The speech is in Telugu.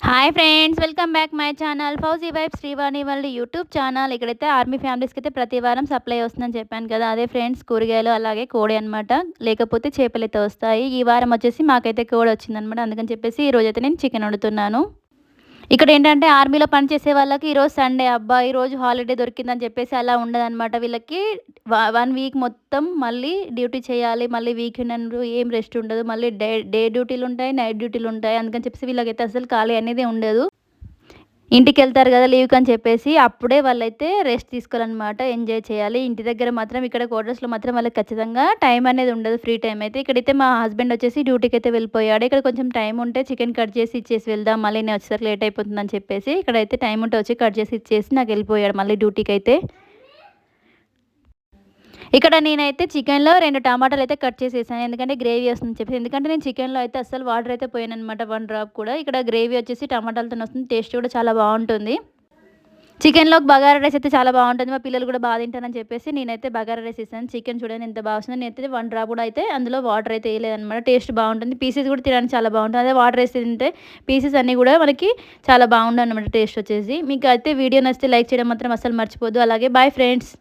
Hi friends, welcome back my channel fauji vibe Srivani వాళ్ళ యూట్యూబ్ ఛానల్. ఇక్కడైతే ఆర్మీ ఫ్యామిలీస్కి అయితే ప్రతి వారం సప్లై వస్తుందని చెప్పాను కదా. అదే ఫ్రెండ్స్, కూరగాయలు అలాగే కోడి అనమాట. లేకపోతే చేపలు అయితే వస్తాయి. ఈ వారం వచ్చేసి మాకైతే కోడి వచ్చిందనమాట. అందుకని చెప్పేసి ఈరోజైతే నేను చికెన్ వండుతున్నాను. ఇక్కడ ఏంటంటే ఆర్మీలో పనిచేసే వాళ్ళకి ఈరోజు సండే, అబ్బా ఈరోజు హాలిడే దొరికిందని చెప్పేసి అలా ఉండదనమాట. వీళ్ళకి 1 వీక్ మొత్తం మళ్ళీ డ్యూటీ చేయాలి. మళ్ళీ వీకెండ్ అంటూ ఏం రెస్ట్ ఉండదు. మళ్ళీ డే డే డ్యూటీలు ఉంటాయి, నైట్ డ్యూటీలు ఉంటాయి. అందుకని చెప్పేసి వీళ్ళకైతే అసలు ఖాళీ అనేది ఉండదు. ఇంటికెళ్తారు కదా లీవ్‌కి అని చెప్పేసి, అప్పుడే వాళ్ళైతే రెస్ట్ తీసుకోవాలనమాట. ఎంజాయ్ చేయాలి. ఇంటి దగ్గర మాత్రం ఇక్కడ క్వార్టర్స్‌లో మాత్రం వాళ్ళకి ఖచ్చితంగా టైం అనేది ఉండదు. ఫ్రీ టైమ్ అయితే. ఇక్కడైతే మా హస్బెండ్ వచ్చేసి డ్యూటీకైతే వెళ్ళిపోయాడు. ఇక్కడ కొంచెం టైం ఉంటే చికెన్ కట్ చేసి ఇచ్చేసి వెళ్దాం. మళ్ళీ నేను వచ్చేసరికి లేట్ అయిపోతుందని చెప్పేసి, ఇక్కడైతే టైం ఉంటే వచ్చి కట్ చేసి ఇచ్చేసి నాకు వెళ్ళిపోయాడు మళ్ళీ డ్యూటీకైతే. ఇక్కడ నేనైతే చికెన్‌లో 2 టమాటాలు అయితే కట్ చేసేసాను. ఎందుకంటే గ్రేవీ వస్తుందని చెప్పేసి. ఎందుకంటే నేను చికెన్‌లో అయితే అస్సలు వాటర్ అయితే పోయననమాట 1 డ్రాప్ కూడా. ఇక్కడ గ్రేవీ వచ్చేసి టమాటాలతోని వస్తుంది. టేస్ట్ కూడా చాలా బావుంటుంది. చికెన్‌లోకి బగారా రైస్ అయితే చాలా బావుంటుంది. మా పిల్లలు కూడా తింటారని చెప్పేసి నేనైతే బగారా రైస్ ఏసాను. చికెన్ చూడండి ఎంత బాగా వస్తుందో. నేనైతే 1 డ్రాప్ కూడా అయితే అందులో వాటర్ అయితే ఏయలేదనమాట. టేస్ట్ బావుంటుంది. పీసెస్ కూడా తినడానికి చాలా బావుంటుంది. అదే వాటర్ ఏసి తింటే పీసెస్ అన్నీ కూడా మనకి చాలా బాగుండవనమాట టేస్ట్ వచ్చేసి. మీకు అయితే వీడియో నచ్చితే లైక్ చేయడం మాత్రం అస్సలు మర్చిపోద్దు. అలాగే బాయ్ ఫ్రెండ్స్.